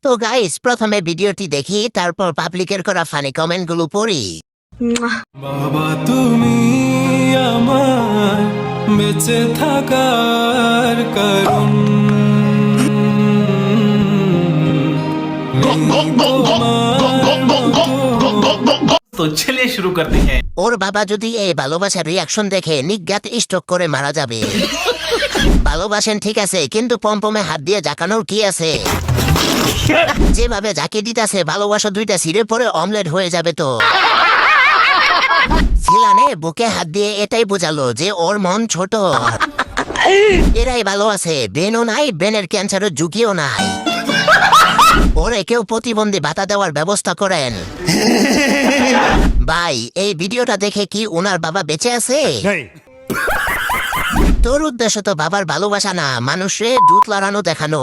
তো গাইস, প্রথমে ভিডিওটি দেখি, তারপর পাবলিকের করা ফানি কমেন্টগুলো পড়ি। বাবা তুমি আমার বেঁচে থাকার কারণ, तो चलिए शुरू करते हैं। ওর বাবা যদি এই ভালোবাসার রিয়াকশন দেখে নিজ্ঞাত স্ট্রোক করে মারা যাবে। ভালোবাসেন ঠিক আছে, কিন্তু পম্পমে হাত দিয়ে জাকানোর কি আছে? যেভাবে জাকি দিতেছে, ভালোবাসা দুইটা ছিঁড়ে পরে অমলেট হয়ে যাবে তো। ছিলানে বুকে হাত দিয়ে এটাই বোঝালো যে ওর মন ছোট। এরাই ভালো আছে, ব্রেনও নাই, ব্রেনের ক্যান্সারের ঝুঁকিও নাই। ওরে কেউ প্রতিবন্ধী ভাতা দেওয়ার ব্যবস্থা করেন। ভাই, এই ভিডিওটা দেখে কি ওনার বাবা বেঁচে আছে? তোর উদ্দেশ্য তো বাবার ভালোবাসা না, মানুষে দুধ লড়ানো দেখানো।